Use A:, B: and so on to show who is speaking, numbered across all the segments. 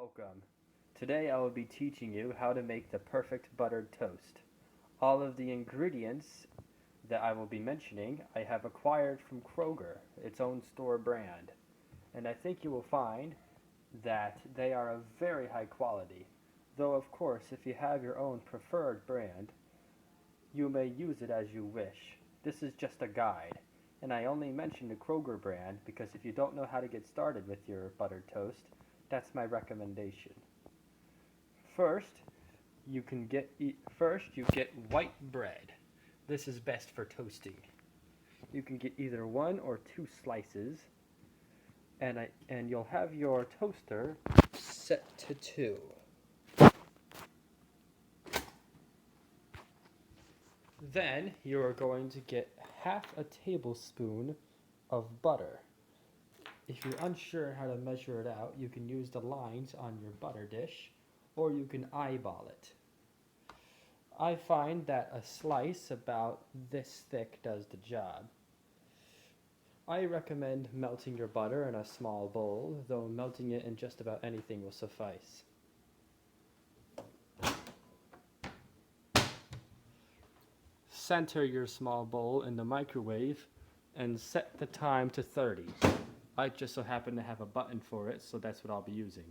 A: Welcome. Today I will be teaching you how to make the perfect buttered toast. All of the ingredients that I will be mentioning I have acquired from Kroger, its own store brand, and I think you will find that they are of very high quality. Though of course, if you have your own preferred brand, you may use it as you wish. This is just a guide, and I only mention the Kroger brand because if you don't know how to get started with your buttered toast, that's my recommendation. First, you get white bread. This is best for toasting. You can get either one or two slices, and you'll have your toaster set to 2. Then you are going to get half a tablespoon of butter. If you're unsure how to measure it out, you can use the lines on your butter dish, or you can eyeball it. I find that a slice about this thick does the job. I recommend melting your butter in a small bowl, though melting it in just about anything will suffice. Center your small bowl in the microwave and set the time to 30. I just so happen to have a button for it, so that's what I'll be using.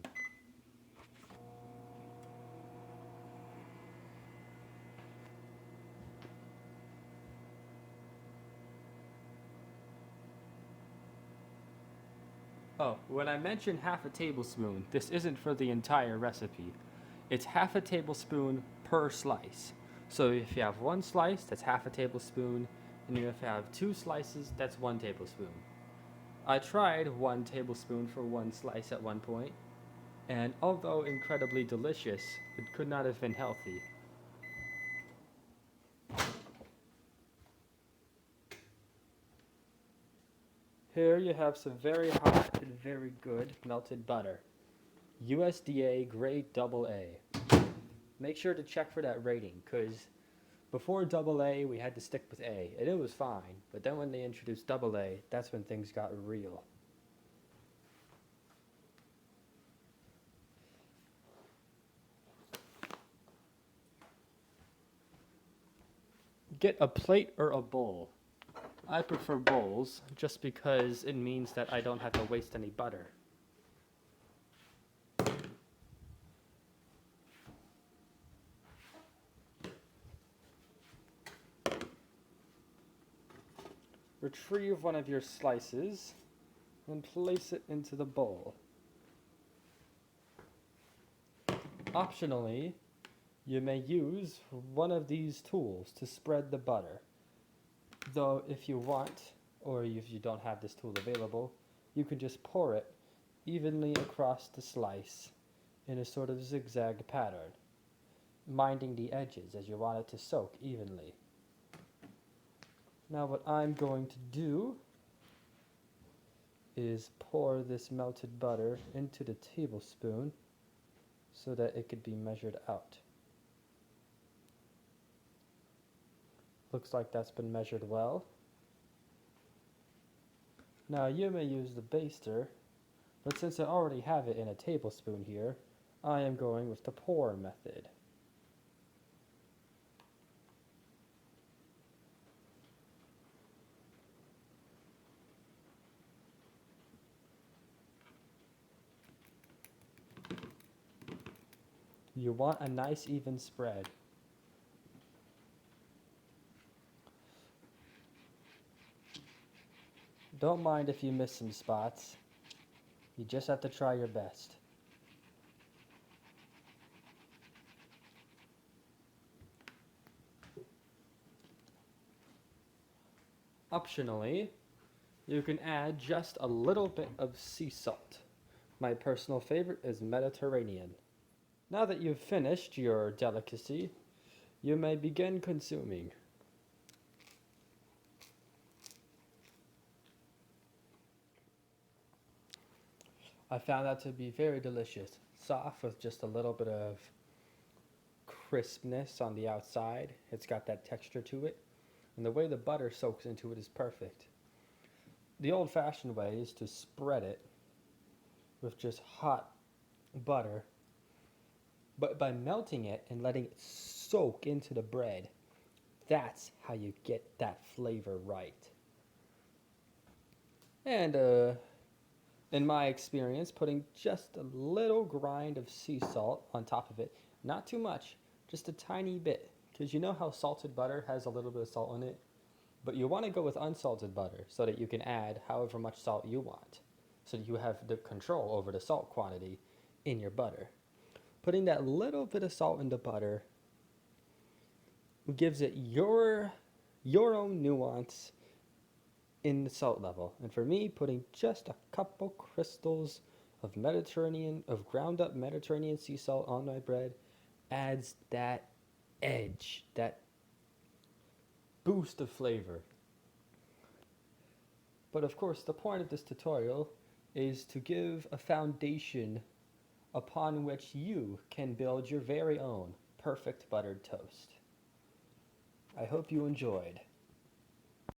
A: Oh, when I mention half a tablespoon, this isn't for the entire recipe. It's half a tablespoon per slice. So if you have one slice, that's half a tablespoon, and if you have 2 slices, that's 1 tablespoon. I tried 1 tablespoon for one slice at one point, and although incredibly delicious, it could not have been healthy. Here you have some very hot and very good melted butter. USDA grade AA. Make sure to check for that rating, because before AA we had to stick with A, and it was fine, but then when they introduced AA, that's when things got real. Get a plate or a bowl. I prefer bowls just because it means that I don't have to waste any butter. Retrieve one of your slices and place it into the bowl. Optionally, you may use one of these tools to spread the butter. Though if you want, or if you don't have this tool available, you can just pour it evenly across the slice in a sort of zigzag pattern, minding the edges as you want it to soak evenly. Now what I'm going to do is pour this melted butter into the tablespoon so that it could be measured out. Looks like that's been measured well. Now you may use the baster, but since I already have it in a tablespoon here, I am going with the pour method. You want a nice even spread. Don't mind if you miss some spots. You just have to try your best. Optionally, you can add just a little bit of sea salt. My personal favorite is Mediterranean. Now that you've finished your delicacy, you may begin consuming. I found that to be very delicious. Soft with just a little bit of crispness on the outside. It's got that texture to it. And the way the butter soaks into it is perfect. The old-fashioned way is to spread it with just hot butter, but by melting it and letting it soak into the bread, that's how you get that flavor right. And in my experience, putting just a little grind of sea salt on top of it, not too much, just a tiny bit, because you know how salted butter has a little bit of salt in it, but you want to go with unsalted butter so that you can add however much salt you want, so that you have the control over the salt quantity in your butter. Putting that little bit of salt in the butter gives it your own nuance in the salt level. And for me, putting just a couple crystals of ground up Mediterranean sea salt on my bread adds that edge, that boost of flavor. But of course, the point of this tutorial is to give a foundation upon which you can build your very own perfect buttered toast. I hope you enjoyed.